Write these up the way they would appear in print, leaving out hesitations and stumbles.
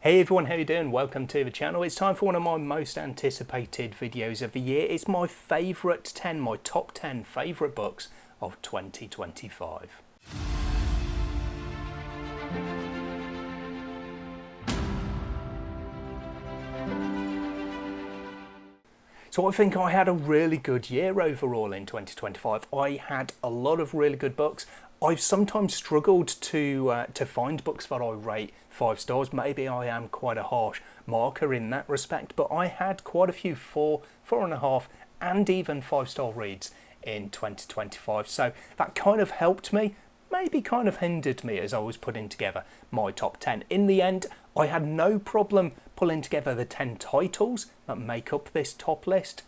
Hey everyone, how you doing? Welcome to the channel. It's time for one of my most anticipated videos of the year. It's my favourite 10, my top 10 favourite books of 2025. So I think I had a really good year overall in 2025. I had a lot of really good books. I've sometimes struggled to find books that I rate 5 stars. Maybe I am quite a harsh marker in that respect, but I had quite a few 4, 4.5, and even 5-star reads in 2025. So that kind of helped me, maybe kind of hindered me as I was putting together my top 10. In the end, I had no problem pulling together the 10 titles that make up this top list,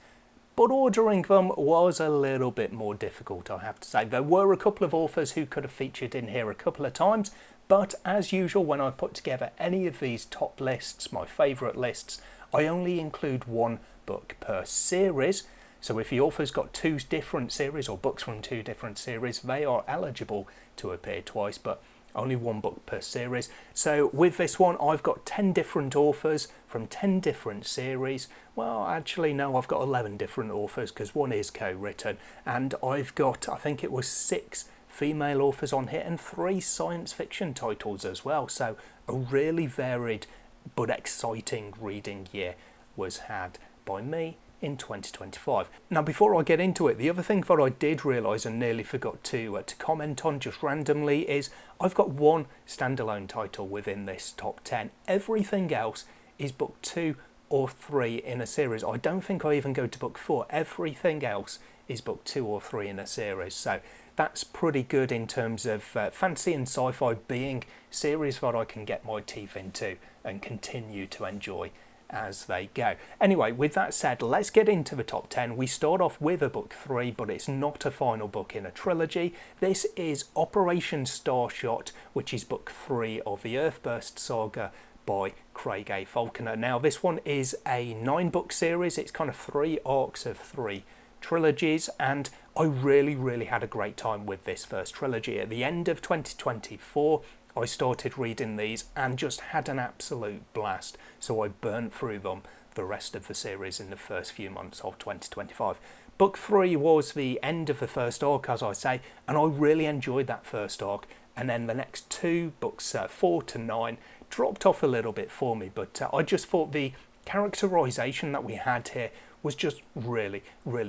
but ordering them was a little bit more difficult, I have to say. There were a couple of authors who could have featured in here a couple of times, but as usual, when I put together any of these top lists, my favourite lists, I only include one book per series. So if the author's got 2 different series or books from 2 different series, they are eligible to appear twice, but only one book per series. So with this one, I've got 10 different authors from 10 different series. Well, actually, no, I've got 11 different authors because one is co-written. And I've got, I think it was 6 female authors on here and 3 science fiction titles as well. So a really varied but exciting reading year was had by me in 2025. Now, before I get into it, the other thing that I did realise and nearly forgot to comment on just randomly is I've got one standalone title within this top 10. Everything else is book 2 or 3 in a series. I don't think I even go to book 4. Everything else is book 2 or 3 in a series. So that's pretty good in terms of fantasy and sci-fi being series that I can get my teeth into and continue to enjoy as they go. Anyway, with that said, let's get into the top 10. We start off with a book 3, but it's not a final book in a trilogy. This is Operation Starshot, which is book 3 of the Earthburst saga by Craig A. Falconer. Now, this one is a 9-book series. It's kind of 3 arcs of 3 trilogies, and I really had a great time with this first trilogy. At the end of 2024, I started reading these and just had an absolute blast, so I burnt through them the rest of the series in the first few months of 2025. Book 3 was the end of the first arc, as I say, and I really enjoyed that first arc, and then the next 2 books, 4 to 9, dropped off a little bit for me, but I just thought the characterization that we had here was just really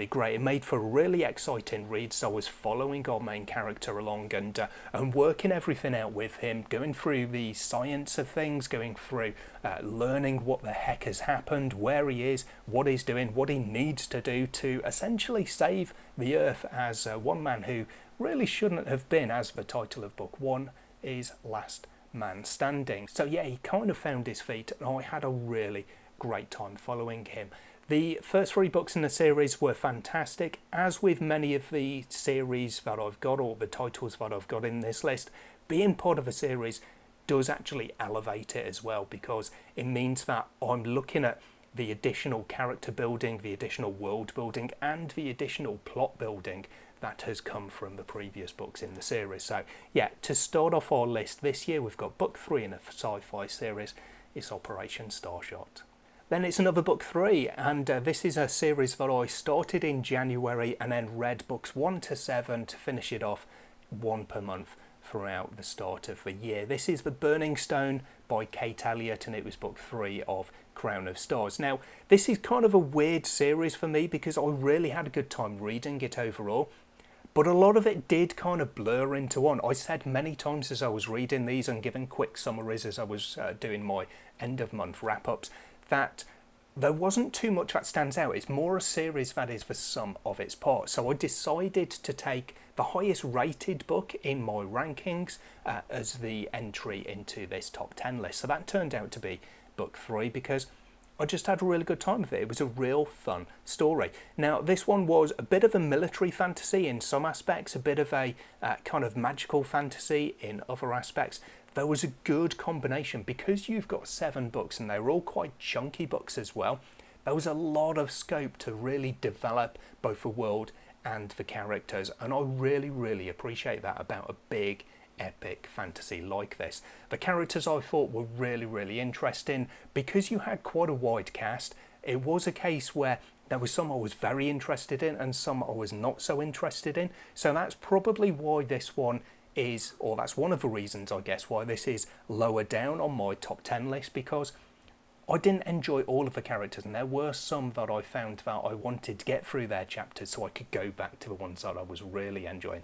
great. It made for a really exciting read, so I was following our main character along and working everything out with him, going through the science of things, going through learning what the heck has happened, where he is, what he's doing, what he needs to do to essentially save the Earth as one man who really shouldn't have been, as the title of book 1 is Last Man Standing. So yeah, he kind of found his feet, and I had a really great time following him. The first 3 books in the series were fantastic. As with many of the series that I've got, or the titles that I've got in this list, being part of a series does actually elevate it as well, because it means that I'm looking at the additional character building, the additional world building, and the additional plot building that has come from the previous books in the series. So yeah, to start off our list this year, we've got book 3 in a sci-fi series. It's Operation Starshot. Then it's another book 3, and this is a series that I started in January and then read books 1 to 7 to finish it off, 1 per month throughout the start of the year. This is The Burning Stone by Kate Elliott, and it was book 3 of Crown of Stars. Now, this is kind of a weird series for me because I really had a good time reading it overall, but a lot of it did kind of blur into one. I said many times as I was reading these and giving quick summaries as I was doing my end of month wrap-ups, that there wasn't too much that stands out. It's more a series that is the sum of its parts. So I decided to take the highest rated book in my rankings as the entry into this top 10 list. So that turned out to be book 3 because I just had a really good time with it. It was a real fun story. Now, this one was a bit of a military fantasy in some aspects, a bit of a kind of magical fantasy in other aspects. There was a good combination because you've got 7 books and they were all quite chunky books as well. There was a lot of scope to really develop both the world and the characters, and I really appreciate that about a big epic fantasy like this. The characters I thought were really interesting because you had quite a wide cast. It was a case where there was some I was very interested in and some I was not so interested in. So that's probably why this one is, or that's one of the reasons I guess why this is lower down on my top 10 list, because I didn't enjoy all of the characters and there were some that I found that I wanted to get through their chapters so I could go back to the ones that I was really enjoying.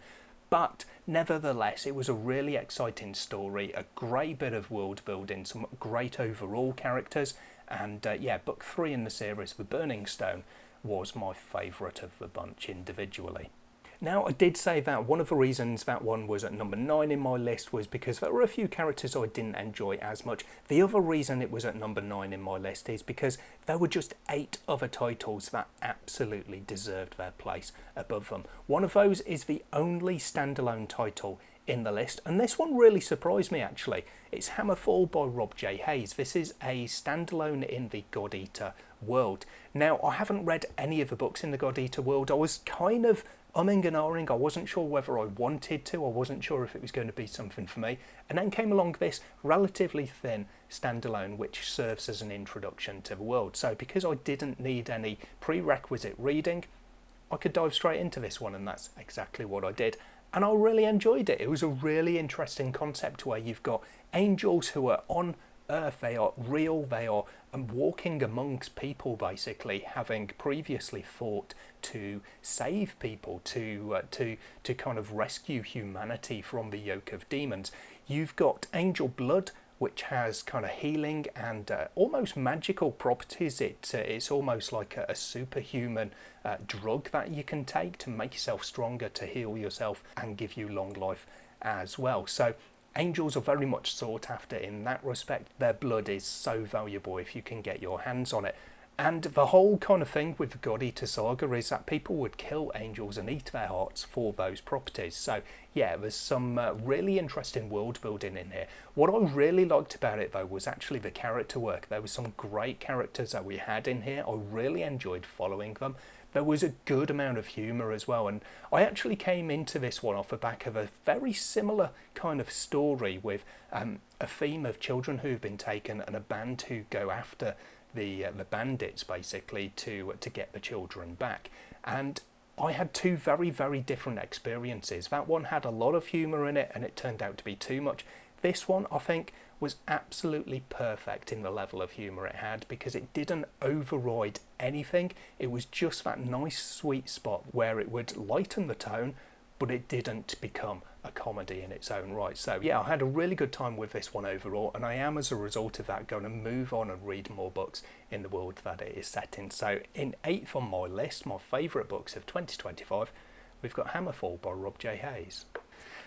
But nevertheless, it was a really exciting story, a great bit of world building, some great overall characters, and yeah, book 3 in the series, The Burning Stone, was my favourite of the bunch individually. Now, I did say that one of the reasons that one was at number 9 in my list was because there were a few characters I didn't enjoy as much. The other reason it was at number 9 in my list is because there were just 8 other titles that absolutely deserved their place above them. One of those is the only standalone title in the list, and this one really surprised me actually. It's Hammerfall by Rob J. Hayes. This is a standalone in the God Eater world. Now, I haven't read any of the books in the God Eater world. I was kind of umming and ahhing. I wasn't sure whether I wanted to. I wasn't sure if it was going to be something for me. And then came along this relatively thin standalone which serves as an introduction to the world. So because I didn't need any prerequisite reading, I could dive straight into this one, and that's exactly what I did. And I really enjoyed it. It was a really interesting concept where you've got angels who are on Earth. They are real. They are walking amongst people, basically, having previously fought to save people, to kind of rescue humanity from the yoke of demons. You've got angel blood, which has kind of healing and almost magical properties. It's almost like a superhuman drug that you can take to make yourself stronger, to heal yourself and give you long life as well. So angels are very much sought after in that respect. Their blood is so valuable if you can get your hands on it. And the whole kind of thing with the God Eater saga is that people would kill angels and eat their hearts for those properties. So yeah, there's some really interesting world building in here. What I really liked about it though was actually the character work. There were some great characters that we had in here. I really enjoyed following them. There was a good amount of humour as well, and I actually came into this one off the back of a very similar kind of story with a theme of children who've been taken and a band who go after the bandits basically to get the children back. And I had two very different experiences. That one had a lot of humour in it and it turned out to be too much. This one, I think, was absolutely perfect in the level of humour it had, because it didn't override anything. It was just that nice sweet spot where it would lighten the tone, but it didn't become a comedy in its own right. So yeah, I had a really good time with this one overall, and I am, as a result of that, going to move on and read more books in the world that it is set in. So in 8th on my list, my favourite books of 2025, we've got Hammerfall by Rob J. Hayes.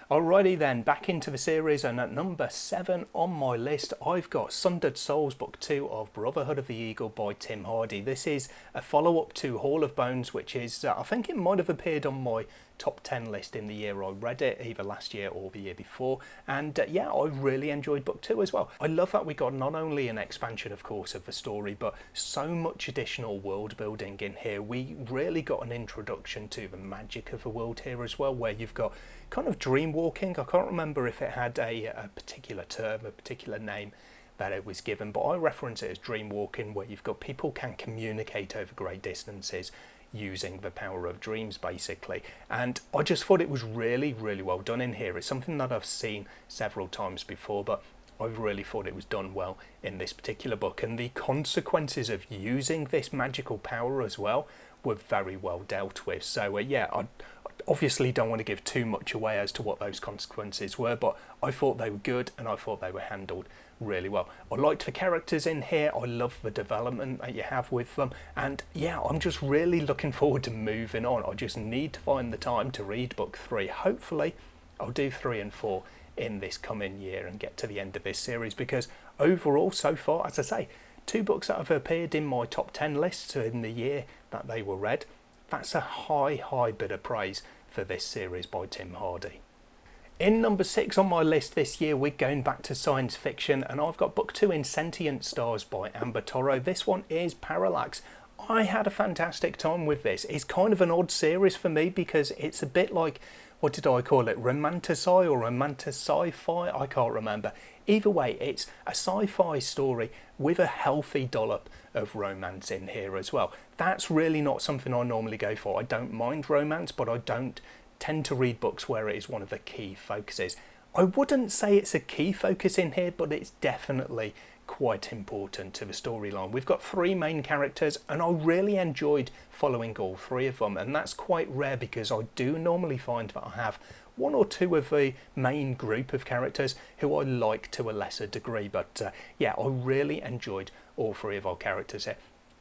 Alrighty then, back into the series, and at number 7 on my list I've got Sundered Souls, Book 2 of Brotherhood of the Eagle by Tim Hardy. This is a follow-up to Hall of Bones, which is, I think it might have appeared on my top 10 list in the year I read it, either last year or the year before, and yeah, I really enjoyed Book 2 as well. I love that we got not only an expansion, of course, of the story, but so much additional world building in here. We really got an introduction to the magic of the world here as well, where you've got kind of dream walking. I can't remember if it had a particular term, a particular name that it was given, but I reference it as dream walking, where you've got people can communicate over great distances using the power of dreams basically. And I just thought it was really well done in here. It's something that I've seen several times before, but I really thought it was done well in this particular book, and the consequences of using this magical power as well were very well dealt with. So yeah, I obviously don't want to give too much away as to what those consequences were, but I thought they were good and I thought they were handled really well. I liked the characters in here. I love the development that you have with them, and yeah, I'm just really looking forward to moving on. I just need to find the time to read book 3. Hopefully I'll do 3 and 4 in this coming year and get to the end of this series, because overall so far, as I say, 2 books that have appeared in my top 10 lists in the year that they were read. That's a high bit of praise for this series by Tim Hardy. In number 6 on my list this year, we're going back to science fiction, and I've got book 2 in Sentient Stars by Amber Toro. This one is Parallax. I had a fantastic time with this. It's kind of an odd series for me because it's a bit like, what did I call it, romantasci or romantasci-fi? I can't remember. Either way, it's a sci-fi story with a healthy dollop of romance in here as well. That's really not something I normally go for. I don't mind romance, but I don't tend to read books where it is one of the key focuses. I wouldn't say it's a key focus in here, but it's definitely quite important to the storyline. We've got three main characters and I really enjoyed following all three of them, and that's quite rare because I do normally find that I have one or two of the main group of characters who I like to a lesser degree, but yeah, I really enjoyed all three of our characters here.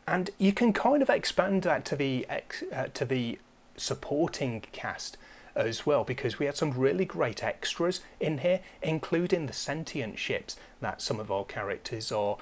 And you can kind of expand that to the supporting cast as well, because we had some really great extras in here, including the sentient ships that some of our characters are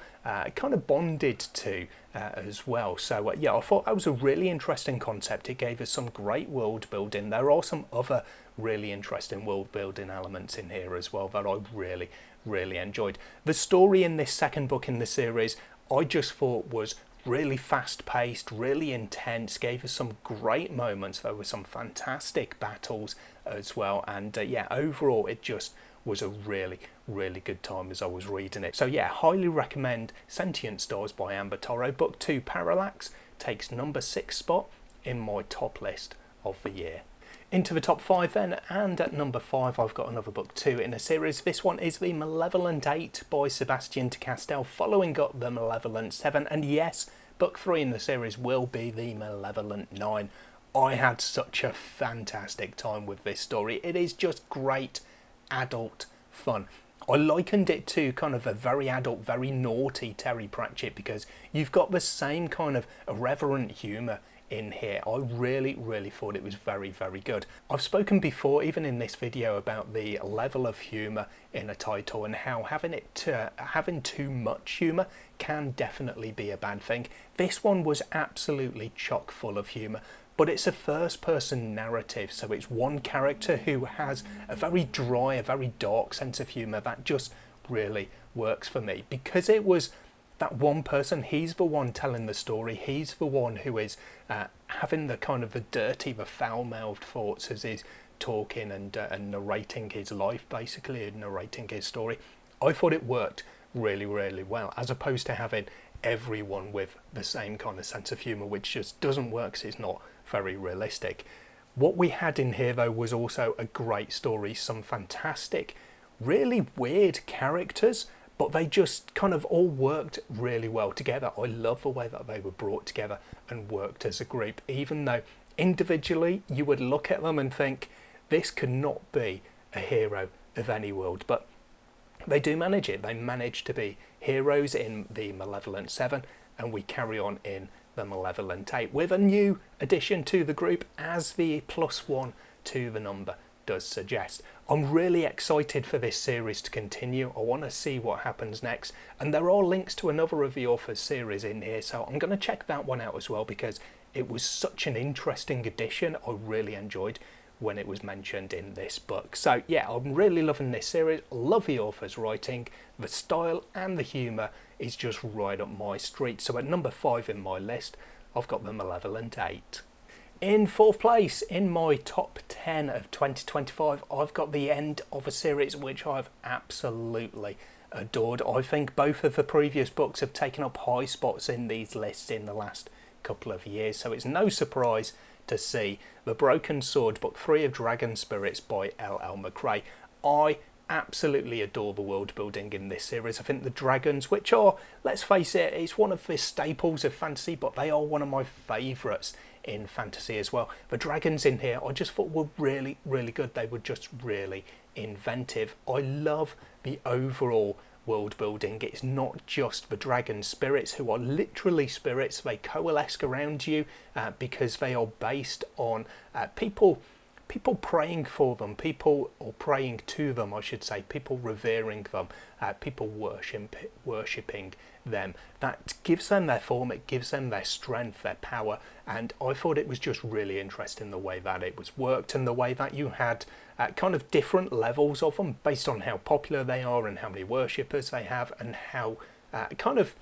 kind of bonded to as well. So yeah, I thought that was a really interesting concept. It gave us some great world building. There are some other really interesting world building elements in here as well that I really enjoyed. The story in this second book in the series I just thought was really fast paced, really intense, gave us some great moments. There were some fantastic battles as well, and yeah, overall it just was a really good time as I was reading it. So yeah, highly recommend Sentient Stars by Amber Toro. Book 2, Parallax, takes number 6 spot in my top list of the year. Into the top 5 then, and at number 5 I've got another book 2 in a series. This one is the Malevolent 8 by Sebastian de Castell, following up the Malevolent 7, and yes, book 3 in the series will be the Malevolent 9. I had such a fantastic time with this story. It is just great adult fun. I likened it to kind of a very adult, very naughty Terry Pratchett, because you've got the same kind of irreverent humour in here. I really thought it was very good. I've spoken before, even in this video, about the level of humour in a title and how having too much humour can definitely be a bad thing. This one was absolutely chock full of humour, but it's a first person narrative, so it's one character who has a very dry, a very dark sense of humour that just really works for me, because it was that one person. He's the one telling the story. He's the one who is having the kind of the dirty, the foul-mouthed thoughts as he's talking and narrating his life, basically, and narrating his story. I thought it worked really well, as opposed to having everyone with the same kind of sense of humour, which just doesn't work because it's not very realistic. What we had in here, though, was also a great story, some fantastic, really weird characters, but they just kind of all worked really well together. I love the way that they were brought together and worked as a group, even though individually you would look at them and think this could not be a hero of any world, but they do manage it. They manage to be heroes in the Malevolent 7, and we carry on in the Malevolent 8 with a new addition to the group, as the +1 to the number does suggest. I'm really excited for this series to continue. I want to see what happens next, and there are links to another of the author's series in here, so I'm going to check that one out as well, because it was such an interesting addition. I really enjoyed when it was mentioned in this book. So yeah, I'm really loving this series. Love the author's writing. The style and the humour is just right up my street. So at number 5 in my list, I've got the Malevolent 8. In 4th place in my top 10 of 2025, I've got the end of a series which I've absolutely adored. I think both of the previous books have taken up high spots in these lists in the last couple of years, so it's no surprise to see The Broken Sword, Book 3 of Dragon Spirits by L.L. McRae. I absolutely adore the world building in this series. I think the dragons, which are, let's face it, it's one of the staples of fantasy, but they are one of my favourites in fantasy as well. The dragons in here I just thought were really good. They were just really inventive. I love the overall world building. It's not just the dragon spirits, who are literally spirits. They coalesce around you because they are based on people praying for them, or praying to them, I should say, people revering them, people worshipping them. That gives them their form, it gives them their strength, their power, and I thought it was just really interesting the way that it was worked, and the way that you had kind of different levels of them based on how popular they are and how many worshippers they have, and how kind of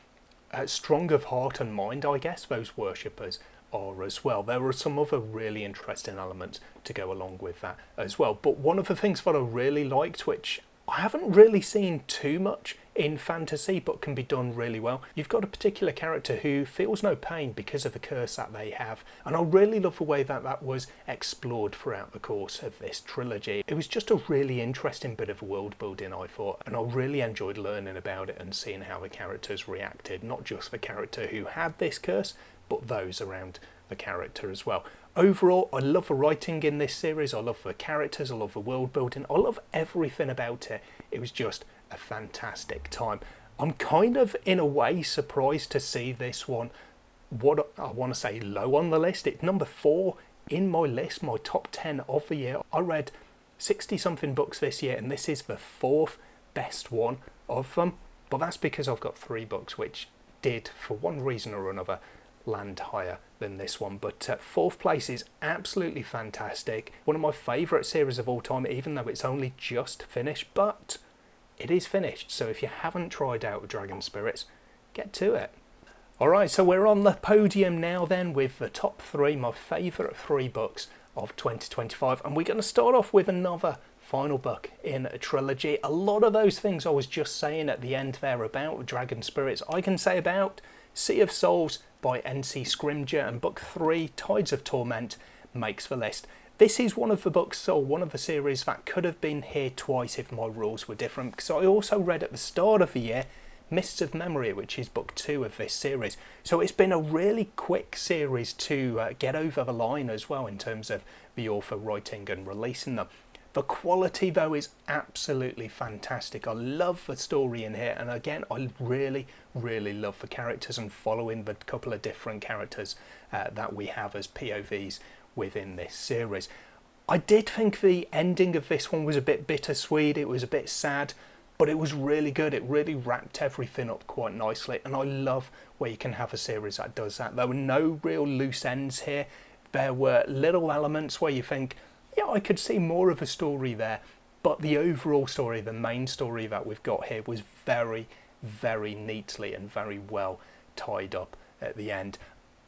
strong of heart and mind, I guess those worshippers are as well. There are some other really interesting elements to go along with that as well. But one of the things that I really liked, which I haven't really seen too much in fantasy but can be done really well, you've got a particular character who feels no pain because of the curse that they have, and I really love the way that that was explored throughout the course of this trilogy. It was just a really interesting bit of world building, I thought, and I really enjoyed learning about it and seeing how the characters reacted, not just the character who had this curse but those around the character as well. Overall, I love the writing in this series, I love the characters, I love the world building, I love everything about it. It was just a fantastic time. I'm kind of, in a way, surprised to see this one, what I want to say, low on the list. It's number 4 in my list, my top 10 of the year. I read 60 something books this year and this is the 4th best one of them, but that's because I've got 3 books which did, for one reason or another, land higher than this one. But 4th place is absolutely fantastic. One of my favourite series of all time, even though it's only just finished, but it is finished. So if you haven't tried out Dragon Spirits, get to it. Alright, so we're on the podium now then with the top 3, my favourite 3 books of 2025. And we're going to start off with another final book in a trilogy. A lot of those things I was just saying at the end there about Dragon Spirits, I can say about Sea of Souls by N.C. Scrimgeour, and book 3, Tides of Torment, makes the list. This is one of the books, or one of the series, that could have been here twice if my rules were different, because I also read at the start of the year Mists of Memory, which is book 2 of this series. So it's been a really quick series to get over the line as well in terms of the author writing and releasing them. The quality though is absolutely fantastic. I love the story in here, and again I really love the characters and following the couple of different characters that we have as POVs within this series. I did think the ending of this one was a bit bittersweet, it was a bit sad, but it was really good. It really wrapped everything up quite nicely, and I love where you can have a series that does that. There were no real loose ends here. There were little elements where you think, yeah, I could see more of a story there, but the overall story, the main story that we've got here, was very neatly and very well tied up at the end.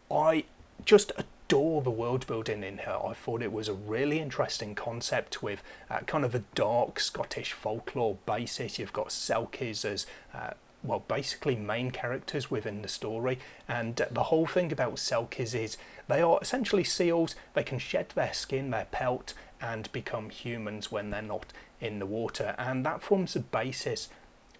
I just adore the world building in here. I thought it was a really interesting concept with kind of a dark Scottish folklore basis. You've got Selkies as well, basically main characters within the story, and the whole thing about Selkies is they are essentially seals. They can shed their skin, their pelt, and become humans when they're not in the water, and that forms the basis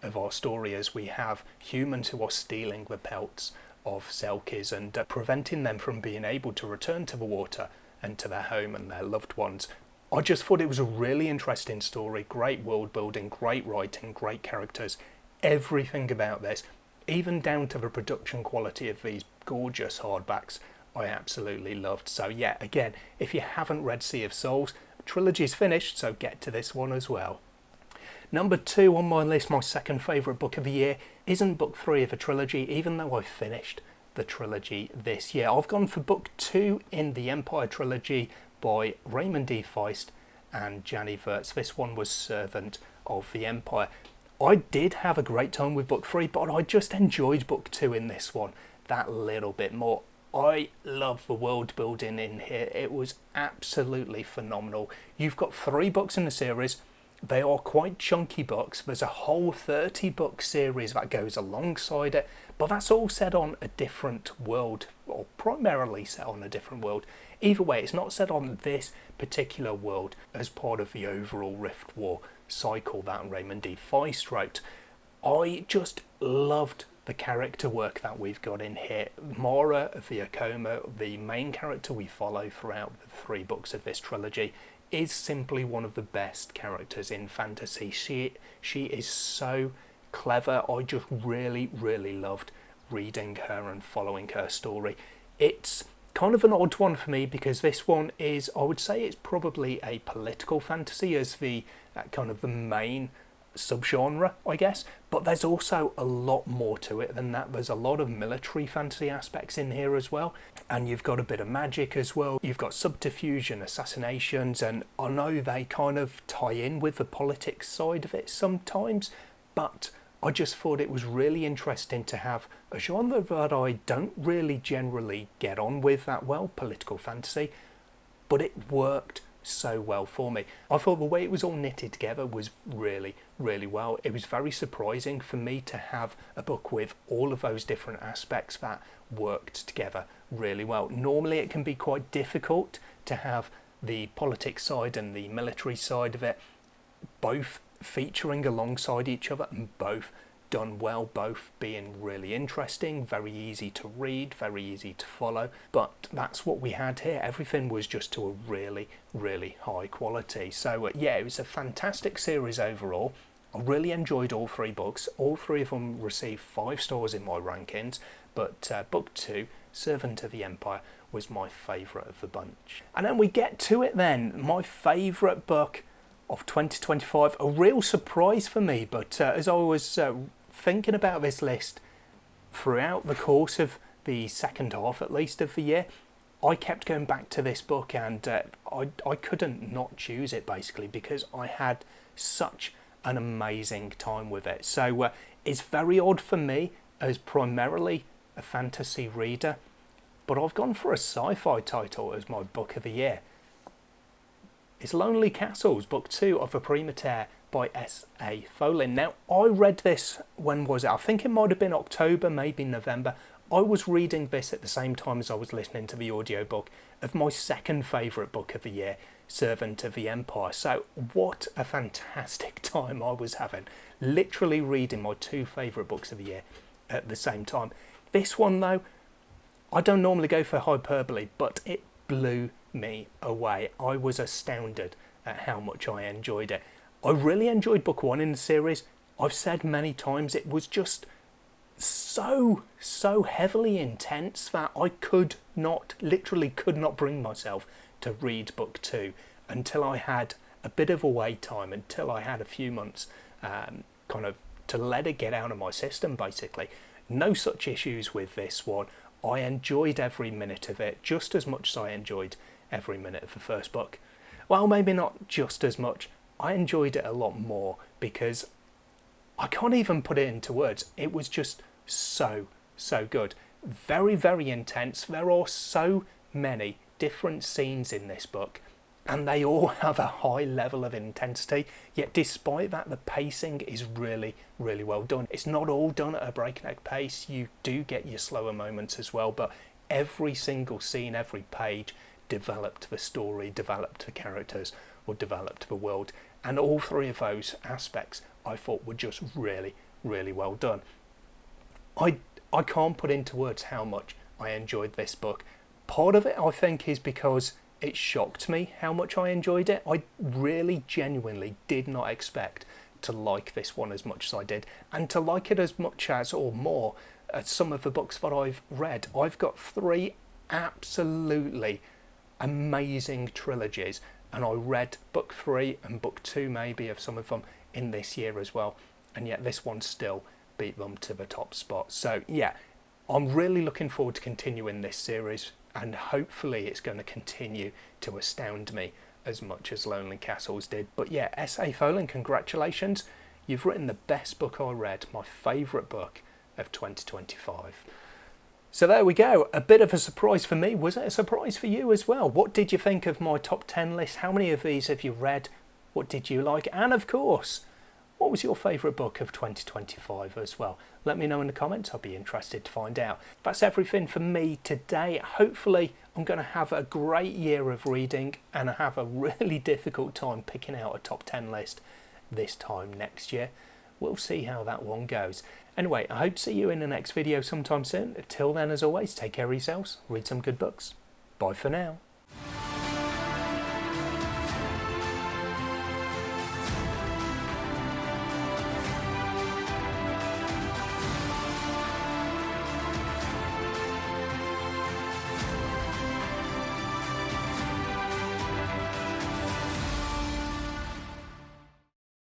of our story, as we have humans who are stealing the pelts of Selkies and preventing them from being able to return to the water and to their home and their loved ones. I just thought it was a really interesting story, great world building, great writing, great characters. Everything about this, even down to the production quality of these gorgeous hardbacks, I absolutely loved. So yeah, again, if you haven't read Sea of Souls, the trilogy's finished, so get to this one as well. Number 2 on my list, my second favourite book of the year, isn't book 3 of the trilogy, even though I finished the trilogy this year. I've gone for book 2 in the Empire trilogy by Raymond E. Feist and Janny Wirtz. This one was Servant of the Empire. I did have a great time with book 3, but I just enjoyed book 2 in this one that little bit more. I love the world building in here. It was absolutely phenomenal. You've got 3 books in the series. They are quite chunky books. There's a whole 30 book series that goes alongside it, but that's all set on a different world, or primarily set on a different world. Either way, it's not set on this particular world as part of the overall Rift War cycle that Raymond D. Feist wrote. I just loved the character work that we've got in here. Mara Viacoma, the main character we follow throughout the 3 books of this trilogy, is simply one of the best characters in fantasy. She is so clever. I just really loved reading her and following her story. It's kind of an odd one for me because this one is, I would say it's probably a political fantasy as the kind of the main subgenre, I guess, but there's also a lot more to it than that. There's a lot of military fantasy aspects in here as well, and you've got a bit of magic as well. You've got subterfuge and assassinations, and I know they kind of tie in with the politics side of it sometimes, but I just thought it was really interesting to have a genre that I don't really generally get on with that well, political fantasy, but it worked so well for me. I thought the way it was all knitted together was really, really well. It was very surprising for me to have a book with all of those different aspects that worked together really well. Normally it can be quite difficult to have the politics side and the military side of it both featuring alongside each other and both done well, both being really interesting, very easy to read, very easy to follow. But that's what we had here. Everything was just to a really, really high quality. So yeah, it was a fantastic series overall. I really enjoyed all three books. All three of them received 5 stars in my rankings, but book 2, Servant of the Empire, was my favourite of the bunch. And then we get to it then, my favourite book of 2025, a real surprise for me, but as I was thinking about this list throughout the course of the second half at least of the year, I kept going back to this book, and I couldn't not choose it basically because I had such an amazing time with it. So it's very odd for me as primarily a fantasy reader, but I've gone for a sci-fi title as my book of the year. It's Lonely Castles, Book 2 of A Primatere by S.A. Folin. Now, I read this, when was it? I think it might have been October, maybe November. I was reading this at the same time as I was listening to the audiobook of my second favourite book of the year, Servant of the Empire. So what a fantastic time I was having, literally reading my 2 favourite books of the year at the same time. This one though, I don't normally go for hyperbole, but it blew me away. I was astounded at how much I enjoyed it. I really enjoyed book 1 in the series. I've said many times it was just so heavily intense that I literally could not bring myself to read book 2 until I had a bit of a wait time, until I had a few months kind of to let it get out of my system basically. No such issues with this one. I enjoyed every minute of it just as much as I enjoyed every minute of the first book. Well, maybe not just as much. I enjoyed it a lot more because I can't even put it into words. It was just so good. Very, very intense. There are so many different scenes in this book and they all have a high level of intensity, yet despite that the pacing is really, really well done. It's not all done at a breakneck pace. You do get your slower moments as well, but every single scene, every page developed the story, developed the characters, or developed the world, and all 3 of those aspects I thought were just really, really well done. I can't put into words how much I enjoyed this book. Part of it I think is because it shocked me how much I enjoyed it. I really genuinely did not expect to like this one as much as I did, and to like it as much as or more as some of the books that I've read. I've got 3 absolutely amazing trilogies, and I read book 3 and book 2 maybe of some of them in this year as well, and yet this one still beat them to the top spot. So yeah, I'm really looking forward to continuing this series, and hopefully it's going to continue to astound me as much as Lonely Castles did. But yeah, S.A. Folin, congratulations. You've written the best book I read, my favourite book of 2025. So there we go, a bit of a surprise for me. Was it a surprise for you as well? What did you think of my top 10 list? How many of these have you read? What did you like? And of course, what was your favourite book of 2025 as well? Let me know in the comments, I'll be interested to find out. That's everything for me today. Hopefully I'm going to have a great year of reading and have a really difficult time picking out a top 10 list this time next year. We'll see how that one goes. Anyway, I hope to see you in the next video sometime soon. Till then, as always, take care of yourselves, read some good books. Bye for now.